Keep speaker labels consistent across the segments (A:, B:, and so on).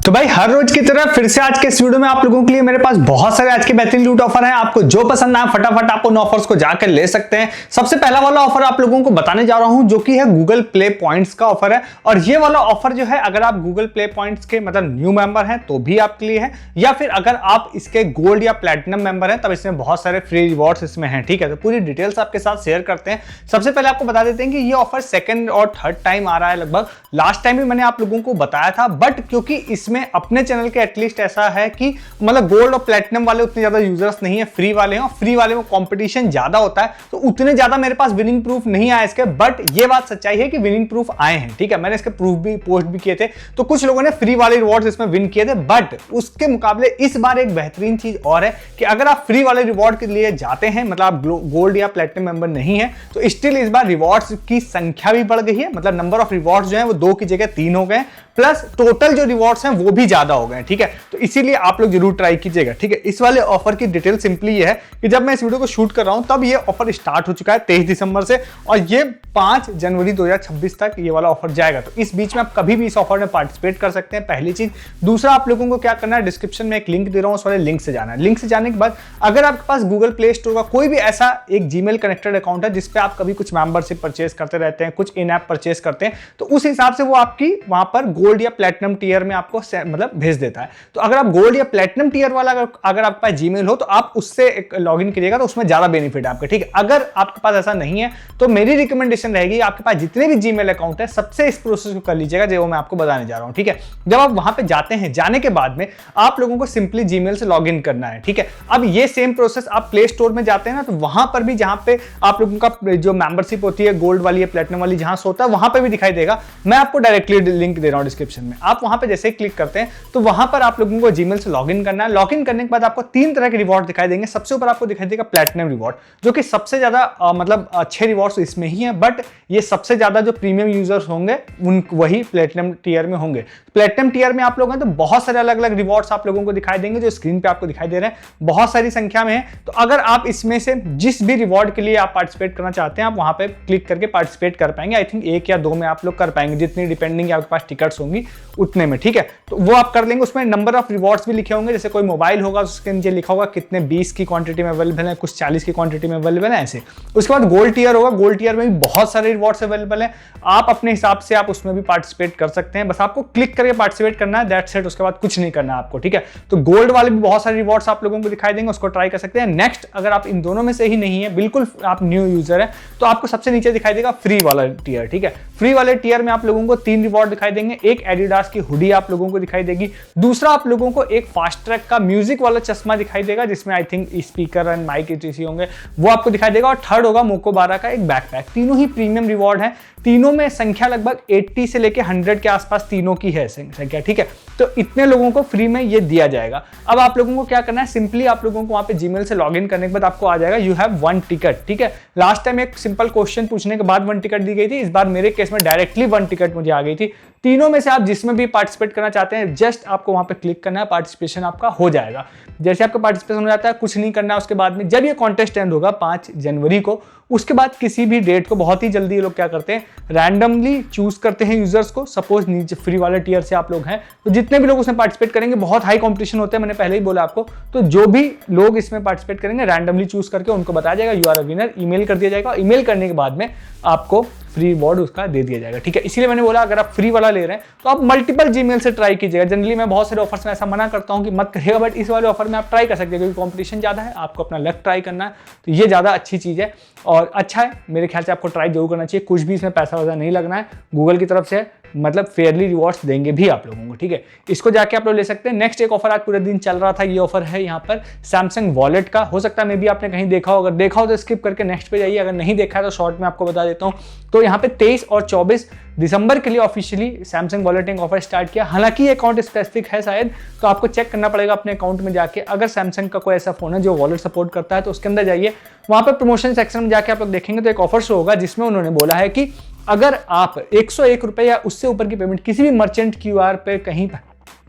A: तो भाई हर रोज की तरह फिर से आज के इस वीडियो में आप लोगों के लिए मेरे पास बहुत सारे आज के बेहतरीन लूट ऑफर हैं। आपको जो पसंद आए फटाफट आप उन ऑफर्स को जाकर ले सकते हैं। सबसे पहला वाला ऑफर आप लोगों को बताने जा रहा हूं जो कि है गूगल प्ले पॉइंट्स का ऑफर है। और ये वाला ऑफर जो है अगर आप गूगल प्ले पॉइंट्स के मतलब न्यू मेंबर हैं तो भी आपके लिए है, या फिर अगर आप इसके गोल्ड या प्लैटिनम मेंबर हैं तब इसमें बहुत सारे फ्री रिवॉर्ड्स इसमें हैं। ठीक है, तो पूरी डिटेल्स आपके साथ शेयर करते हैं। सबसे पहले आपको बता देते हैं कि ये ऑफर सेकंड और थर्ड टाइम आ रहा है लगभग। लास्ट टाइम भी मैंने आप लोगों को बताया था, बट क्योंकि इसमें अपने चैनल के एटलीस्ट ऐसा है कि मतलब गोल्ड और प्लैटिनम वाले उतने ज्यादा यूजर्स नहीं है, फ्री वाले हैं, और फ्री वाले में कंपटीशन ज्यादा होता है, तो उतने ज्यादा मेरे पास विनिंग प्रूफ नहीं आए इसके। बट ये बात सच्चाई है कि विनिंग प्रूफ आए हैं। ठीक है, मैंने इसके प्रूफ भी पोस्ट भी किए थे, तो कुछ लोगों ने फ्री वाले रिवॉर्ड्स इसमें विन किए थे। बट उसके मुकाबले इस बार एक बेहतरीन चीज और है कि अगर आप फ्री वाले रिवॉर्ड के लिए जाते हैं, मतलब आप गोल्ड या प्लैटिनम मेंबर नहीं है, तो स्टिल इस बार रिवॉर्ड्स की संख्या भी बढ़ गई है। मतलब नंबर ऑफ रिवॉर्ड्स जो है वो 2 की जगह 3 हो गए, प्लस टोटल जो रिवॉर्ड्स हैं वो भी ज्यादा हो गए। ठीक है, तो इसीलिए आप लोग जरूर ट्राई कीजिएगा। ठीक है, इस वाले ऑफर की डिटेल सिंपली ये है कि जब मैं इस वीडियो को शूट कर रहा हूं तब ये ऑफर स्टार्ट हो चुका है 23 दिसंबर से, और ये 5 जनवरी 2026 तक ये वाला ऑफर जाएगा। तो इस बीच में आप कभी भी इस ऑफर में पार्टिसिपेट कर सकते हैं, पहली चीज। दूसरा, आप लोगों को क्या करना है, डिस्क्रिप्शन में एक लिंक दे रहा हूं, उस वाले लिंक से जाना है। लिंक से जाने के बाद अगर आपके पास गूगल प्ले स्टोर का कोई भी ऐसा एक जीमेल कनेक्टेड अकाउंट है जिसपे आप कभी कुछ मेंबरशिप परचेस करते रहते हैं, कुछ इन ऐप परचेस करते हैं, तो उस हिसाब से वो आपकी वहां पर गोल्ड या प्लैटिनम टीयर में आपको मतलब भेज देता है। तो अगर आप गोल्ड या प्लैटिनम टीयर वाला अगर आपके पास जीमेल हो तो आप उससे लॉगिन करिएगा, तो उसमें ज्यादा बेनिफिट है आपके। ठीक है, अगर आपके पास ऐसा नहीं है तो मेरी रिकमेंडेशन रहेगी आपके पास जितने भी जीमेल अकाउंट है सबसे इस प्रोसेस को कर लीजिएगा जो मैं आपको बताने जा रहा हूं। ठीक है, जब आप वहां पे जाते हैं, जाने के बाद में आप लोगों को सिंपली जीमेल से लॉगिन करना है। ठीक है, अब ये सेम प्रोसेस आप प्ले स्टोर में जाते हैं ना, तो वहां पर भी जहां पे आप लोगों का जो मेंबरशिप होती है गोल्ड वाली या प्लैटिनम वाली जहां से होता है वहां पे भी दिखाई देगा। मैं आपको डायरेक्टली लिंक दे रहा हूं डिस्क्रिप्शन में। आप वहां पे जैसे ही क्लिक करते हैं तो वहां पर आप लोगों को जीमेल से लॉगिन करना है। लॉगिन करने के बाद आपको 3 तरह के रिवॉर्ड दिखाई देंगे। सबसे ऊपर आपको दिखाई देगा प्लैटिनम रिवॉर्ड, जो कि सबसे ज्यादा मतलब अच्छे रिवॉर्ड्स इसमें ही हैं, बट ये सबसे ज्यादा जो प्रीमियम यूजर्स होंगे उन वही प्लैटिनम टीयर में होंगे। प्लैटिनम टीयर में आप लोग हैं तो बहुत सारे अलग अलग रिवॉर्ड्स आप लोगों को दिखाई देंगे, जो स्क्रीन पे आपको दिखाई दे रहे हैं, बहुत सारी संख्या में है। तो अगर आप इसमें से जिस भी रिवॉर्ड के लिए आप पार्टिसिपेट करना चाहते हैं, आप वहां पे क्लिक करके पार्टिसिपेट कर पाएंगे। आई थिंक 1 या 2 में आप लोग कर पाएंगे, जितनी डिपेंडिंग आपके पास टिकट्स होंगी उतने में। ठीक है, तो वो आप कर लेंगे। उसमें नंबर ऑफ रिवॉर्ड्स भी लिखे होंगे, जैसे कोई मोबाइल होगा उसके नीचे लिखा होगा कितने 20 की क्वांटिटी में अवेलेबल है, कुछ 40 की क्वांटिटी में अवेलेबल है, ऐसे। उसके बाद गोल्ड टीयर होगा, गोल्ड टीयर में भी बहुत सारे रिवॉर्ड्स अवेलेबल है। आप अपने हिसाब से आप उसमें भी पार्टिसिपेट कर सकते हैं, बस आपको क्लिक करके पार्टिसिपेट करना है, दैट्स इट। उसके बाद कुछ नहीं करना है आपको। ठीक है, तो गोल्ड वाले भी बहुत सारे रिवॉर्ड्स आप लोगों को दिखाई देंगे, उसको ट्राई कर सकते हैं। नेक्स्ट, अगर आप इन दोनों में से ही नहीं है, बिल्कुल आप न्यू यूजर है, तो आपको सबसे नीचे दिखाई देगा फ्री वाला टियर। ठीक है, फ्री वाले टियर में आप लोगों को 3 रिवॉर्ड दिखाई देंगे। एक एडिडास की हुडी आप लोगों को दिखाई देगी, दूसरा आप लोगों को एक फास्ट ट्रैक का म्यूजिक वाला चश्मा दिखाई देगा जिसमें I think speaker and mike etc होंगे, वो आपको दिखाई देगा, और थर्ड होगा मोकोबारा का एक बैकपैक। तीनों ही प्रीमियम रिवॉर्ड है, तीनों में संख्या लगभग 80 से लेके 100 के आसपास तीनों की है संख्या। ठीक है, तो इतने लोगों को फ्री में ये दिया जाएगा। अब आप लोगों को क्या करना है, सिंपली आप लोगों को वहां पे जीमेल से लॉगिन करने के बाद आपको आ जाएगा यू हैव 1 टिकट। ठीक है, लास्ट टाइम एक सिंपल क्वेश्चन पूछने के बाद 1 टिकट दी गई थी, इस बार मेरे केस में डायरेक्टली 1 टिकट मुझे आ गई थी। तीनों में से आप जिसमें भी पार्टिसिपेट करना चाहते हैं, जस्ट आपको वहां पे क्लिक करना है, पार्टिसिपेशन आपका हो जाएगा। जैसे आपका पार्टिसिपेशन हो जाता है, कुछ नहीं करना है। उसके बाद में जब ये कॉन्टेस्ट एंड होगा 5 जनवरी को, उसके बाद किसी भी डेट को बहुत ही जल्दी ये लोग क्या करते हैं, रैंडमली चूज करते हैं यूजर्स को। सपोज नीचे फ्री वाले टीयर से आप लोग हैं, तो जितने भी लोग उसमें पार्टिसिपेट करेंगे, बहुत हाई कंपटीशन होते हैं, मैंने पहले ही बोला आपको, तो जो भी लोग इसमें पार्टिसिपेट करेंगे रैंडमली चूज करके उनको बताया जाएगा you are a winner, email कर दिया जाएगा। ईमेल करने के बाद में आपको फ्री रिवॉर्ड उसका दे दिया जाएगा। ठीक है, इसीलिए मैंने बोला अगर आप फ्री वाला ले रहे हैं तो आप मल्टीपल जीमेल से ट्राई कीजिएगा। जनरली मैं बहुत सारे ऑफर्स में ऐसा मना करता हूं कि मत करिएगा, बट इस वाले ऑफर में आप ट्राई कर सकते हैं क्योंकि कंपटीशन ज्यादा है, आपको अपना लक ट्राई करना है, तो ये ज्यादा अच्छी चीज है और अच्छा है। मेरे ख्याल से आपको ट्राई जरूर करना चाहिए। कुछ भी इसमें पैसा वैसा नहीं लगना है, गूगल की तरफ से मतलब फेयरली रिवॉर्ड्स देंगे भी आप लोगों को। ठीक है, इसको जाके आप लोग ले सकते हैं। नेक्स्ट एक ऑफर आज पूरे दिन चल रहा था, ये ऑफर है यहाँ पर सैमसंग वॉलेट का। हो सकता है मे भी आपने कहीं देखा हो, अगर देखा हो तो स्किप करके नेक्स्ट पे जाइए, अगर नहीं देखा है तो शॉर्ट में आपको बता देता हूँ। तो यहाँ पे 23 और 24 दिसंबर के लिए ऑफिशियली सैमसंग वॉलेट एक ऑफर स्टार्ट किया। हालांकि ये अकाउंट स्पेसिफिक है शायद, तो आपको चेक करना पड़ेगा अपने अकाउंट में जाके। अगर सैमसंग का कोई ऐसा फोन है जो वॉलेट सपोर्ट करता है तो उसके अंदर जाइए, वहां पर प्रमोशन सेक्शन में जाके आप लोग देखेंगे तो एक ऑफर शो होगा जिसमें उन्होंने बोला है कि अगर आप 101 रुपए या उससे ऊपर की पेमेंट किसी भी मर्चेंट क्यूआर पे कहीं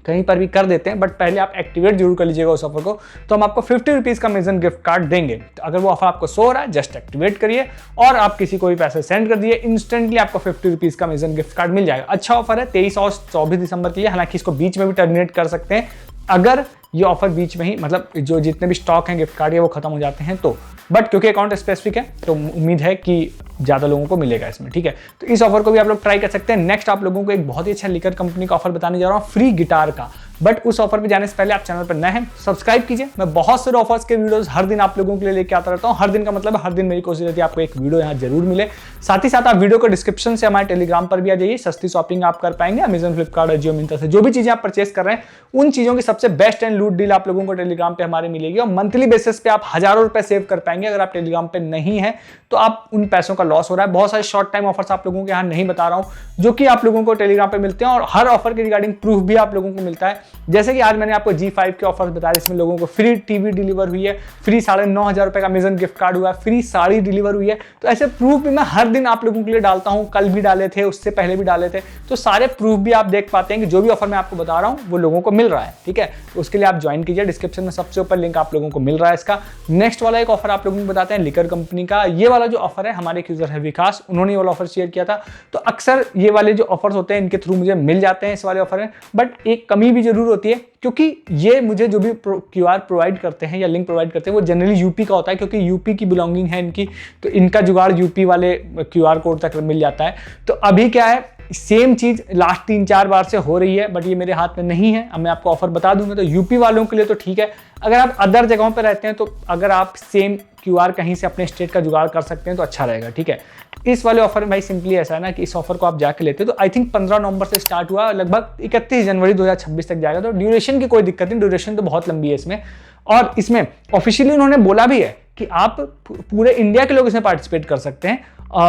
A: कहीं पर भी कर देते हैं, बट पहले आप एक्टिवेट जरूर कर लीजिएगा उस ऑफर को। तो हम आपको 50 रुपीज़ का अमेजन गिफ्ट कार्ड देंगे। तो अगर वो ऑफर आपको शो हो रहा है, जस्ट एक्टिवेट करिए और आप किसी को भी पैसे सेंड कर दिए, इंस्टेंटली आपको 50 रुपीज़ का अमेजन गिफ्ट कार्ड मिल जाएगा। अच्छा ऑफर है 23 और 24 दिसंबर के लिए, हालांकि इसको बीच में भी टर्मिनेट कर सकते हैं अगर ये ऑफर बीच में ही, मतलब जो जितने भी स्टॉक हैं गिफ्ट कार्ड ये वो खत्म हो जाते हैं तो, बट क्योंकि अकाउंट स्पेसिफिक है तो उम्मीद है कि ज़्यादा लोगों को मिलेगा इसमें, ठीक है। तो इस ऑफर को भी आप लोग ट्राई कर सकते हैं। नेक्स्ट आप लोगों को एक बहुत ही अच्छा लिकर कंपनी का ऑफर बताने जा रहा हूँ, फ्री गिटार का। बट उस ऑफर पे जाने से पहले आप चैनल पर नए हैं, सब्सक्राइब कीजिए। मैं बहुत सारे ऑफर्स के वीडियोस हर दिन आप लोगों के लिए लेके आता रहता हूँ। हर दिन का मतलब हर दिन मेरी कोशिश रहती है आपको एक वीडियो यहाँ जरूर मिले। साथ ही साथ आप वीडियो को डिस्क्रिप्शन से हमारे टेलीग्राम पर भी आ जाइए, सस्ती शॉपिंग आप कर पाएंगे अमेजन, फ्लिपकार्ट और जियो मिंत्रा से। जो भी चीजें आप परचेस कर रहे हैं उन चीजों की सबसे बेस्ट एंड लूट डील आप लोगों को टेलीग्राम पे हमारे मिलेगी और मंथली बेसिस पे आप हजारों रुपए सेव कर पाएंगे। अगर आप टेलीग्राम पे नहीं है तो आप उन पैसों का लॉस हो रहा है। बहुत सारे शॉर्ट टाइम ऑफर्स आप लोगों के यहाँ नहीं बता रहा हूँ जो कि आप लोगों को टेलीग्राम पे मिलते हैं और हर ऑफर के रिगार्डिंग प्रूफ भी आप लोगों को मिलता है। जैसे कि आज मैंने आपको G5 के ऑफर्स बताया जिसमें लोगों को फ्री टीवी डिलीवर हुई है, फ्री 9,500 रुपए का अमेजन गिफ्ट कार्ड हुआ है, फ्री साड़ी डिलीवर हुई है। तो ऐसे प्रूफ भी मैं हर दिन आप लोगों के लिए डालता हूं, कल भी डाले थे, उससे पहले भी डाले थे। तो सारे प्रूफ भी आप देख पाते हैं कि जो भी ऑफर मैं आपको बता रहा हूं वो लोगों को मिल रहा है, ठीक है। तो उसके लिए आप ज्वाइन कीजिए, डिस्क्रिप्शन में सबसे ऊपर लिंक आप लोगों को मिल रहा है इसका। नेक्स्ट वाला एक ऑफर आप लोगों को बताते हैं लिकर कंपनी का। ये वाला जो ऑफर है, हमारे एक यूजर है विकास, उन्होंने ये वाला ऑफर शेयर किया था। तो अक्सर ये वाले जो ऑफर्स होते हैं इनके थ्रू मुझे मिल जाते हैं इस वाले ऑफर में, बट एक कमी भी जरूर होती है क्योंकि ये मुझे जो भी क्यूआर प्रोवाइड करते हैं या लिंक प्रोवाइड करते हैं वो जनरली यूपी का होता है, क्योंकि यूपी की बिलोंगिंग है इनकी, तो इनका जुगाड़ यूपी वाले क्यूआर कोड तक मिल जाता है। तो अभी क्या है, सेम चीज लास्ट 3-4 बार से हो रही है, बट ये मेरे हाथ में नहीं है। अब मैं आपको ऑफर बता दूंगा। तो यूपी वालों के लिए तो ठीक है, अगर आप अदर जगहों पर रहते हैं तो अगर आप सेम क्यूआर कहीं से अपने स्टेट का जुगाड़ कर सकते हैं तो अच्छा रहेगा, ठीक है। इस वाले ऑफर में भाई सिंपली ऐसा है ना कि इस ऑफर को आप जाके लेते हो तो आई थिंक 15 नवंबर से स्टार्ट हुआ, लगभग 31 जनवरी 2026 तक जाएगा। तो ड्यूरेशन की कोई दिक्कत नहीं, ड्यूरेशन तो बहुत लंबी है इसमें। और इसमें ऑफिशियली उन्होंने बोला भी है कि आप पूरे इंडिया के लोग इसमें पार्टिसिपेट कर सकते हैं,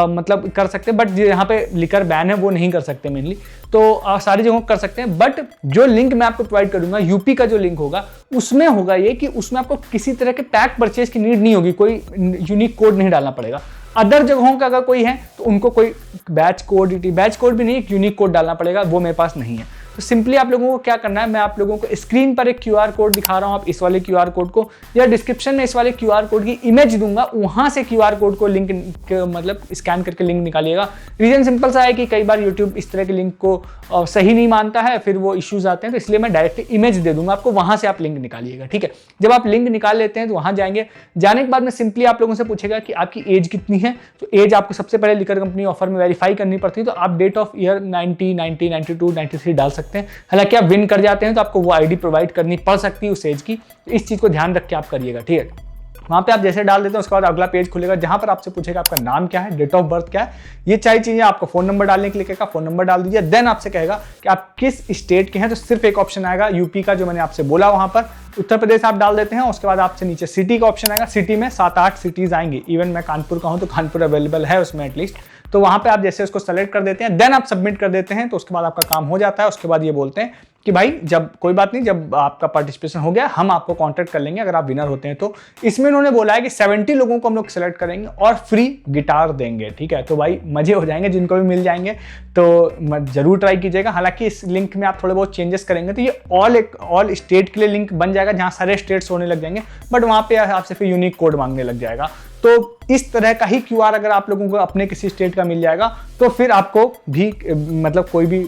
A: मतलब कर सकते हैं, बट यहाँ पे लिकर बैन है वो नहीं कर सकते मेनली। तो सारी जगहों कर सकते हैं, बट जो लिंक मैं आपको प्रोवाइड करूंगा यूपी का जो लिंक होगा उसमें होगा ये कि उसमें आपको किसी तरह के पैक परचेज की नीड नहीं होगी, कोई यूनिक कोड नहीं डालना पड़ेगा। अदर जगहों का अगर कोई है तो उनको कोई बैच कोड भी नहीं, एक यूनिक कोड डालना पड़ेगा, वो मेरे पास नहीं है। तो सिंपली आप लोगों को क्या करना है, मैं आप लोगों को स्क्रीन पर एक क्यूआर कोड दिखा रहा हूं, आप इस वाले क्यूआर कोड को या डिस्क्रिप्शन में इस वाले क्यूआर कोड की इमेज दूंगा, वहां से क्यूआर कोड को लिंक मतलब स्कैन करके लिंक निकालिएगा। रीजन सिंपल सा है कि कई बार यूट्यूब इस तरह के लिंक को सही नहीं मानता है, फिर वो इश्यूज आते हैं, तो इसलिए मैं डायरेक्ट इमेज दे दूंगा आपको, वहां से आप लिंक निकालिएगा, ठीक है। जब आप लिंक निकाल लेते हैं तो वहां जाएंगे, जाने के बाद में सिंपली आप लोगों से पूछेगा कि आपकी एज कितनी है। तो एज आपको सबसे पहले लिकर कंपनी ऑफर में वेरीफाई करनी पड़ती है, तो आप डेट ऑफ ईयर 90, 90, 92, 93 डाल सकते हैं। हालांकि आप विन कर जाते हैं तो आपको वो आईडी प्रोवाइड करनी पड़ सकती है उस एज की, तो इस चीज को ध्यान रख के आप करिएगा, ठीक है। वहां पे आप जैसे डाल देते हैं उसके बाद अगला पेज खुलेगा जहां पर आपसे पूछेगा आपका नाम क्या है, डेट ऑफ बर्थ क्या है, ये सारी चीजें। आपको फोन नंबर डालने के लिए कहेगा, फोन नंबर डाल दीजिए। देन आपसे कहेगा कि आप किस स्टेट के हैं, तो सिर्फ एक ऑप्शन आएगा यूपी का जो मैंने आपसे बोला वहां पर, उत्तर प्रदेश आप डाल देते हैं। उसके बाद आपसे नीचे सिटी का ऑप्शन आएगा, सिटी में 7-8 सिटीज आएंगी, इवन मैं कानपुर का हूं तो कानपुर अवेलेबल है उसमें एटलीस्ट। तो वहां पे आप जैसे उसको सेलेक्ट कर देते हैं, देन आप सबमिट कर देते हैं, तो उसके बाद आपका काम हो जाता है। उसके बाद ये बोलते हैं कि भाई जब कोई बात नहीं, जब आपका पार्टिसिपेशन हो गया हम आपको कांटेक्ट कर लेंगे अगर आप विनर होते हैं तो। इसमें उन्होंने बोला है कि 70 लोगों को हम लोग सेलेक्ट करेंगे और फ्री गिटार देंगे, ठीक है। तो भाई मजे हो जाएंगे, जिनको भी मिल जाएंगे तो जरूर ट्राई कीजिएगा। हालांकि इस लिंक में आप थोड़े बहुत चेंजेस करेंगे तो ये ऑल स्टेट के लिए लिंक बन जाएगा, जहां सारे स्टेट्स होने लग जाएंगे, बट वहां पे आपसे फिर यूनिक कोड मांगने लग जाएगा। तो इस तरह का ही क्यूआर अगर आप लोगों को अपने किसी स्टेट का मिल जाएगा तो फिर आपको भी मतलब कोई भी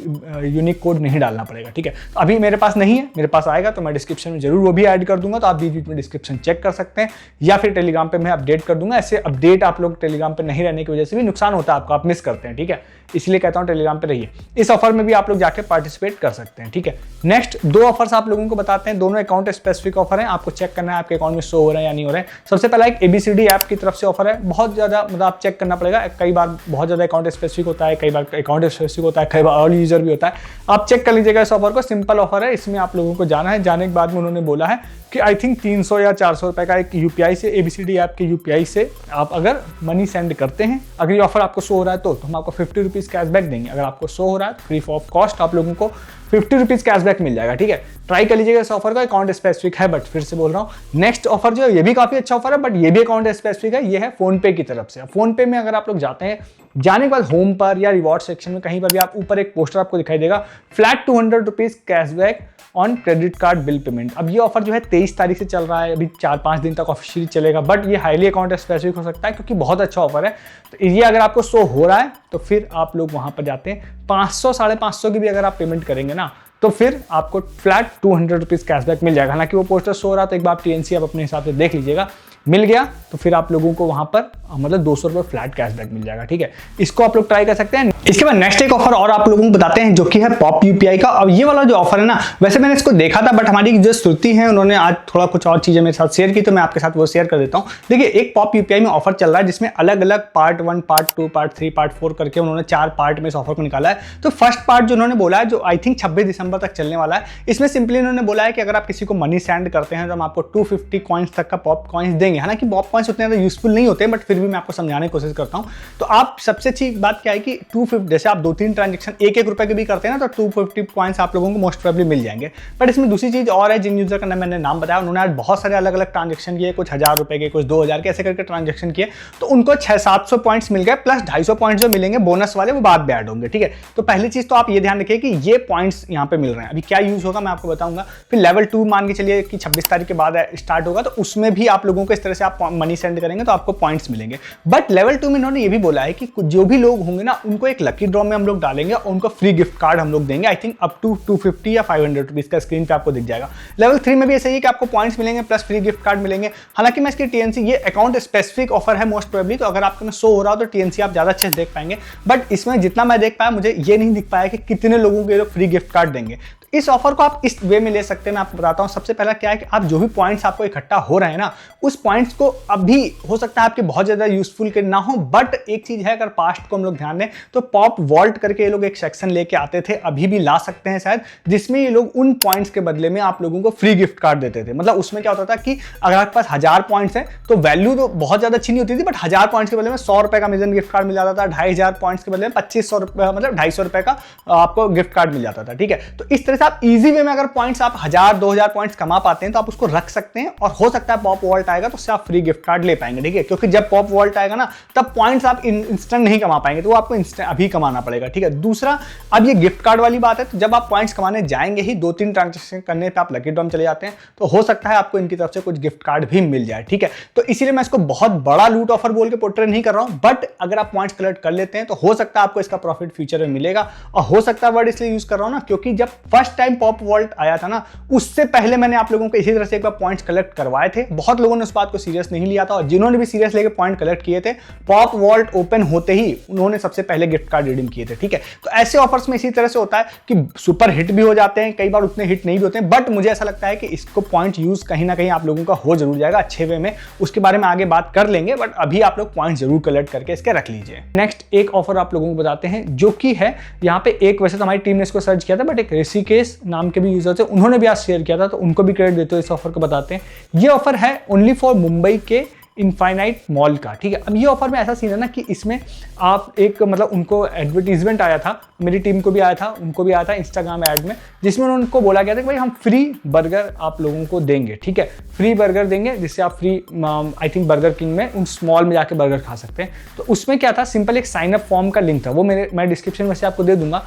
A: यूनिक कोड नहीं डालना पड़ेगा, ठीक है। तो अभी मेरे पास नहीं है, मेरे पास आएगा तो मैं डिस्क्रिप्शन में जरूर वो भी ऐड कर दूंगा, तो आप बीच बीच में डिस्क्रिप्शन चेक कर सकते हैं, या फिर टेलीग्राम पे मैं अपडेट कर दूंगा। ऐसे अपडेट आप लोग टेलीग्राम पे नहीं रहने की वजह से भी नुकसान होता है आपको, आप मिस करते हैं, ठीक है। इसलिए कहता हूं टेलीग्राम पे रहिए। इस ऑफर में भी आप लोग जाके पार्टिसिपेट कर सकते हैं, ठीक है। नेक्स्ट 2 ऑफर्स आप लोगों को बताते हैं, दोनों अकाउंट स्पेसिफिक ऑफर है, आपको चेक करना है आपके अकाउंट में शो हो रहा है या नहीं हो रहा है। सबसे पहला एक ABCD ऐप की तरफ से ऑफर है, बहुत ज्यादा मतलब आप चेक करना पड़ेगा, कई बार बहुत ज्यादा अकाउंट स्पेसिफिक होता है, कई बार अकाउंट स्पेसिफिक होता है, कई बार ऑल यूजर भी होता है। आप चेक कर लीजिएगा इस ऑफर को, सिंपल ऑफर है, इसमें आप लोगों को जाना है। जाने के बाद में उन्होंने बोला है कि आई थिंक 300 या 400 रुपए का एक UPI से, ABCD ऐप के UPI से आप अगर मनी सेंड करते हैं, अगर ये ऑफर आपको शो हो रहा है तो हम आपको 50 रुपीज कैशबैक देंगे। अगर आपको शो हो रहा है फ्री ऑफ कॉस्ट आप लोगों को ₹50 कैशबैक मिल जाएगा। ठीक है, ट्राई कर लीजिएगा इस ऑफर का, अकाउंट स्पेसिफिक है, बट फिर से बोल रहा हूँ नेक्स्ट ऑफर जो है ये भी काफी अच्छा ऑफर है, बट ये भी अकाउंट स्पेसिफिक है। ये है फोन पे की तरफ से। फोन पे में अगर आप लोग जाते हैं, जाने के बाद होम पर या रिवॉर्ड सेक्शन में कहीं पर भी आप ऊपर एक पोस्टर आपको दिखाई देगा, flat ₹200 cashback on credit card bill payment. अब ये ऑफर जो है 23 तारीख से चल रहा है, अभी 4-5 दिन तक ऑफिशियली चलेगा, बट ये हाईली अकाउंट स्पेसिफिक हो सकता है क्योंकि बहुत अच्छा ऑफर है। तो ये अगर आपको शो हो रहा है तो फिर आप लोग वहां पर जाते हैं, 500-550 की भी अगर आप पेमेंट करेंगे ना तो फिर आपको फ्लैट ₹200 कैशबैक मिल जाएगा। हालांकि वो पोस्टर शो हो रहा, तो एक बार TNC आप अपने हिसाब से देख लीजिएगा। मिल गया तो फिर आप लोगों को वहां पर मतलब ₹200 फ्लैट कैशबैक मिल जाएगा। ठीक है, इसको आप लोग ट्राई कर सकते हैं। इसके बाद नेक्स्ट एक ऑफर और आप लोगों को बताते हैं जो कि है पॉप UPI का। अब ये वाला जो ऑफर है ना, वैसे मैंने इसको देखा था, बट हमारी जो श्रुति है उन्होंने आज थोड़ा कुछ और चीजें मेरे साथ शेयर की, तो मैं आपके साथ वो शेयर कर देता हूँ। देखिए, एक पॉप UPI में ऑफर चल रहा है जिसमें अलग अलग पार्ट 1, पार्ट 2, पार्ट 3, पार्ट 4 करके उन्होंने 4 पार्ट में इस ऑफर को निकाला है। तो फर्स्ट पार्ट जो उन्होंने बोला है, जो आई थिंक 26 दिसंबर तक चलने वाला है, इसमें सिंपली उन्होंने बोला है कि अगर आप किसी को मनी सेंड करते हैं तो हम आपको 250 कॉइन्स तक का पॉप कॉइन्स देंगे। हालांकि पॉप कॉइन्स उतने ज्यादा यूजफुल नहीं होते, बट फिर भी मैं आपको समझाने की कोशिश करता हूं। तो आप सबसे अच्छी बात क्या है कि 250, जैसे आप 2-3 ट्रांजेक्शन ₹1 के भी करते हैं ना, तो 250 कॉइन्स आप लोगों को मोस्ट प्रोबेबली मिल जाएंगे। बट इसमें दूसरी चीज और है, जिन यूजर का मैंने नाम बताया, उन्होंने आज बहुत सारे अलग अलग ट्रांजेक्शन किए, कुछ ₹1000 के, कुछ 2000 के, ऐसे करके ट्रांजेक्शन किए, तो उनको 600-700 पॉइंट्स मिल गए, प्लस 250 पॉइंट्स जो मिलेंगे बोनस वाले, वो बाद में ऐड होंगे। ठीक है, तो पहली चीज तो आप ये ध्यान रखिए कि ये पॉइंट्स यहाँ पे मिल रहे हैं। अभी क्या यूज होगा मैं आपको बताऊंगा। फिर लेवल 2 मान के चलिए कि 26 तारीख के बाद स्टार्ट होगा, तो उसमें भी आप लोगों को इस तरह से आप मनी सेंड करेंगे तो आपको पॉइंट्स मिलेंगे। बट लेवल 2 में इन्होंने ये भी बोला है कि जो भी लोग होंगे ना, उनको एक लकी ड्रॉ में हम लोग डालेंगे और उनको फ्री गिफ्ट कार्ड हम लोग देंगे। आई थिंक अप टू 250 या ₹500 का स्क्रीन पे आपको दिख जाएगा। लेवल 3 में भी ऐसा ही है कि आपको पॉइंट्स मिलेंगे प्लस फ्री गिफ्ट कार्ड मिलेंगे। हालांकि मैं इसकी TNC, ये अकाउंट स्पेसिफिक ऑफर है मोस्ट प्रोबेबली, तो अगर आपको शो हो रहा हो तो TNC आप ज्यादा अच्छे से देख पाएंगे। बट इसमें जितना मैं देख पाया, मुझे ये नहीं दिख पाया कि कितने लोगों को ये लोग फ्री गिफ्ट कार्ड देंगे। इस ऑफर को आप इस वे में ले सकते हैं। मैं आपको बताता हूं। सबसे पहला क्या है कि आप जो भी पॉइंट्स आपको इकट्ठा हो रहे हैं ना, उस पॉइंट्स को अभी हो सकता है आपके बहुत ज्यादा यूजफुल के ना हो, बट एक चीज है, अगर पास्ट को हम लोग ध्यान दें तो पॉप वॉल्ट करके ये लोग एक सेक्शन लेके आते थे, अभी भी ला सकते हैं शायद, जिसमें ये लोग उन पॉइंट्स के बदले में आप लोगों को फ्री गिफ्ट कार्ड देते थे। मतलब उसमें क्या होता था कि अगर आपके पास 1000 पॉइंट्स है तो वैल्यू तो बहुत ज्यादा अच्छी नहीं होती थी, बट 1000 पॉइंट्स के बदले में ₹100 का अमेजन गिफ्ट कार्ड मिल जाता था। 2500 पॉइंट्स के बदले में 2500 मतलब ₹250 का आपको गिफ्ट कार्ड मिल जाता था। ठीक है, तो इस तरह से आप इजी वे में अगर पॉइंट्स आप 1000-2000 पॉइंट्स कमा पाते हैं तो आप उसको रख सकते हैं, और हो सकता है पॉप वॉल्ट आएगा तो उससे आप फ्री गिफ्ट कार्ड ले पाएंगे। ठीक है, क्योंकि जब पॉप वॉल्ट आएगा ना, तब पॉइंट्स आप इंस्टेंट नहीं कमा पाएंगे, तो वो आपको इंस्टेंट अभी कमाना पड़ेगा। ठीक है, दूसरा, अब ये गिफ्ट कार्ड वाली बात है, तो जब आप पॉइंट्स कमाने जाएंगे ही, 2-3 ट्रांजेक्शन करने पे आप लकी ड्रॉ में चले जाते हैं, तो हो सकता है आपको इनकी तरफ से कुछ गिफ्ट कार्ड भी मिल जाए। ठीक है, तो इसीलिए मैं इसको बहुत बड़ा लूट ऑफर बोल के पोर्ट्रे नहीं कर रहा हूं, बट अगर आप पॉइंट्स कलेक्ट कर लेते हैं तो हो सकता है आपको इसका प्रॉफिट फ्यूचर में मिलेगा। और हो सकता है वर्ड इसलिए यूज कर रहा हूं ना, क्योंकि जब फर्स्ट टाइम पॉप वॉल्ट आया था ना, उससे पहले मैंने आप लोगों को इसी तरह से एक बार पॉइंट्स कलेक्ट करवाए थे। बहुत लोगों ने उस बात को सीरियस नहीं लिया था, और जिन्होंने भी सीरियस लेके पॉइंट कलेक्ट किए थे, पॉप वॉल्ट ओपन होते ही उन्होंने सबसे पहले गिफ्ट कार्ड रिडीम किए थे। ठीक है, तो ऐसे ऑफर्स में इसी तरह से होता है कि सुपर हिट भी हो जाते हैं, कई बार उतने हिट नहीं भी होते हैं, बट मुझे ऐसा लगता है कि इसको पॉइंट यूज कहीं ना कहीं आप लोगों का हो जरूर जाएगा अच्छे वे में। उसके बारे में आगे बात कर लेंगे, बट अभी आप लोग पॉइंट जरूर कलेक्ट करके इसके रख लीजिए। नेक्स्ट एक ऑफर आप लोगों को बताते हैं, जो कि है यहाँ पे एक, वैसे तो हमारी टीम ने इसको सर्च किया था, बट एक ऋषिकेश नाम के भी यूजर थे, उन्होंने भी आज शेयर किया था, तो उनको भी क्रेडिट देते हुए इस ऑफर को बताते हैं। ये ऑफर है ओनली फॉर मुंबई के इनफाइनाइट मॉल का। ठीक है, अब ये ऑफर में ऐसा सीन है ना कि इसमें आप एक, मतलब उनको एडवर्टीजमेंट आया था, मेरी टीम को भी आया था, उनको भी आया था इंस्टाग्राम ऐड में, जिसमें उनको बोला गया था कि भाई हम फ्री बर्गर आप लोगों को देंगे। ठीक है, फ्री बर्गर देंगे, जिससे आप free, I think burger king में उन मॉल में जाके बर्गर खा सकते हैं। तो उसमें क्या था, सिंपल एक साइन अप फॉर्म का लिंक था, वो मैं डिस्क्रिप्शन में से आपको दे दूंगा।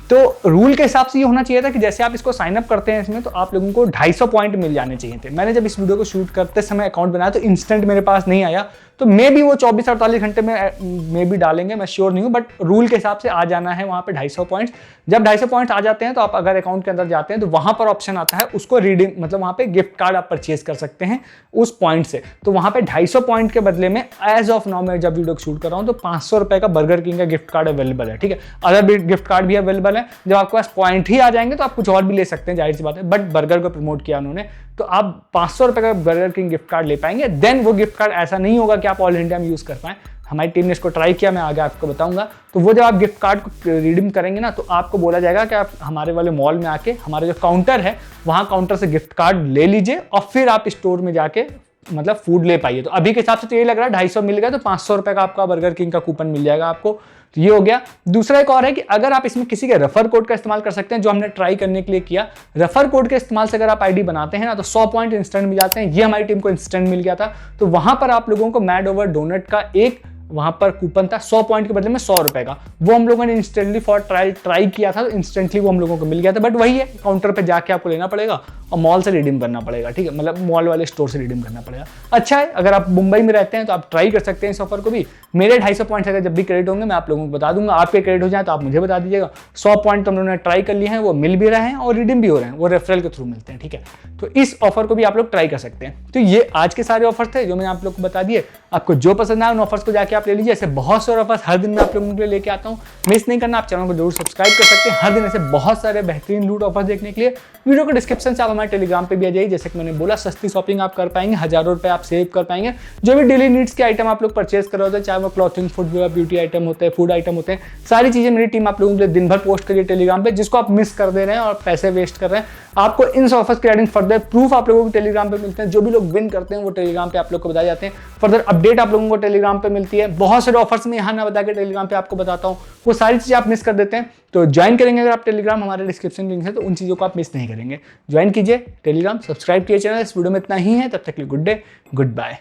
A: तो रूल के हिसाब से ये होना चाहिए था कि जैसे आप इसको साइन अप करते हैं इसमें, तो आप लोगों को 250 पॉइंट मिल जाने चाहिए थे। मैंने जब इस वीडियो को शूट करते समय अकाउंट बनाया तो इंस्टेंट मेरे पास नहीं आया, तो मे भी वो 24-48 घंटे में भी डालेंगे, मैं श्योर नहीं हूँ, बट रूल के हिसाब से आ जाना है वहाँ पे 250 पॉइंट्स। जब 250 पॉइंट्स आ जाते हैं तो आप अगर अकाउंट के अंदर जाते हैं तो वहाँ पर ऑप्शन आता है उसको रिडीम, मतलब वहाँ पे गिफ्ट कार्ड आप परचेज कर सकते हैं उस पॉइंट से। तो वहाँ पे 250 पॉइंट के बदले में एज ऑफ नाउ मैं जब वीडियो शूट कर रहा हूँ तो ₹500 का बर्गर किंग का गिफ्ट कार्ड अवेलेबल है। ठीक है, अदर गिफ्ट कार्ड भी अवेलेबल है। जब आपके पास पॉइंट ही आ जाएंगे तो आप कुछ और भी ले सकते हैं, जाहिर सी बात है, बट बर्गर को प्रमोट किया उन्होंने, तो आप ₹500 का बर्गर किंग गिफ्ट कार्ड ले पाएंगे। देन वो गिफ्ट कार्ड ऐसा नहीं होगा कि आप ऑल इंडिया में यूज कर पाएं, हमारी टीम ने इसको ट्राई किया, मैं आगे आपको बताऊंगा। तो वो जब आप गिफ्ट कार्ड को रिडीम करेंगे ना, तो आपको बोला जाएगा कि आप हमारे वाले मॉल में आके हमारे जो काउंटर है वहां काउंटर से गिफ्ट कार्ड ले लीजिए और फिर आप स्टोर में जाके मतलब फूड ले पाइए। तो अभी के हिसाब से तो ये लग रहा है 250 मिल गया तो ₹500 का आपका बर्गर किंग का कूपन मिल जाएगा आपको।
B: तो ये हो गया। दूसरा एक और है कि अगर आप इसमें किसी के रेफर कोड का इस्तेमाल कर सकते हैं, जो हमने ट्राई करने के लिए किया। रेफर कोड के इस्तेमाल से अगर आप आईडी बनाते हैं ना तो 100 पॉइंट इंस्टेंट मिल जाते हैं। ये हमारी टीम को इंस्टेंट मिल गया था। तो वहां पर आप लोगों को मैड ओवर डोनट का एक वहां पर कूपन था 100 पॉइंट के बदले में 100 रुपए का, वो हम लोगों ने इंस्टेंटली फॉर ट्राई किया था, तो इंस्टेंटली वो हम लोगों को मिल गया था। बट वही है, काउंटर पे जाके आपको लेना पड़ेगा और मॉल से रिडीम करना पड़ेगा, ठीक है, मतलब मॉल वाले स्टोर से रिडीम करना पड़ेगा। अच्छा है, अगर आप मुंबई में रहते हैं तो आप ट्राई कर सकते हैं इस ऑफर को भी। मेरे 250 पॉइंट अगर जब भी क्रेडिट होंगे मैं आप लोगों को बता दूंगा, आपके क्रेडिट हो जाए तो आप मुझे बता दीजिएगा। 100 पॉइंट तो हम लोगों ने ट्राई कर लिए हैं, वो मिल भी रहे हैं और रिडीम भी हो रहे हैं, वो रेफरल के थ्रू मिलते हैं, ठीक है। तो इस ऑफर को भी आप लोग ट्राई कर सकते हैं। तो ये आज के सारे ऑफर थे जो मैंने आप लोग को बता दिए। आपको जो पसंद आए उन ऑफर्स को जाके आप ले लीजिए। ऐसे बहुत सारे ऑफर्स हर दिन मैं आप लोगों के लिए लेके आता हूँ, मिस नहीं करना। आप चैनल को जरूर सब्सक्राइब कर सकते हैं। हर दिन ऐसे बहुत सारे बेहतरीन लूट ऑफर देखने के लिए वीडियो के डिस्क्रिप्शन से आप हमारे टेलीग्राम पे भी आ जाइए। जैसे कि मैंने बोला, सस्ती शॉपिंग आप कर पाएंगे, हजारों रुपए आप सेव कर पाएंगे। जो भी डेली नीड्स के आइटम आप लोग परचेज कर रहे होते हैं, चाहे वो क्लॉथिंग, फुटवेयर, ब्यूटी आइटम होते हैं, फूड आइटम होते हैं, सारी चीजें मेरी टीम आप लोगों के लिए दिन भर पोस्ट करिए टेलीग्राम पे। जिसको आप मिस कर दे रहे हैं और पैसे वेस्ट कर रहे हैं, आपको इन ऑफर्स के रिगार्डिंग फर्दर प्रूफ आप लोगों को टेलीग्राम पे मिलते हैं। जो भी लोग विन करते हैं वो टेलीग्राम पे आप लोग को बताए जाते हैं। फर्दर अपडेट आप लोगों को टेलीग्राम पे मिलती है। बहुत सारे ऑफर्स में यहाँ ना बता के टेलीग्राम पे आपको बताता हूँ, वो सारी चीजें आप मिस कर देते हैं। तो ज्वाइन करेंगे अगर आप टेलीग्राम, हमारे डिस्क्रिप्शन लिंक है, तो उन चीजों को आप मिस नहीं करेंगे। ज्वाइन कीजिए टेलीग्राम, सब्सक्राइब कीजिए चैनल। इस वीडियो में इतना ही है, तब तक के लिए गुड डे, गुड बाय।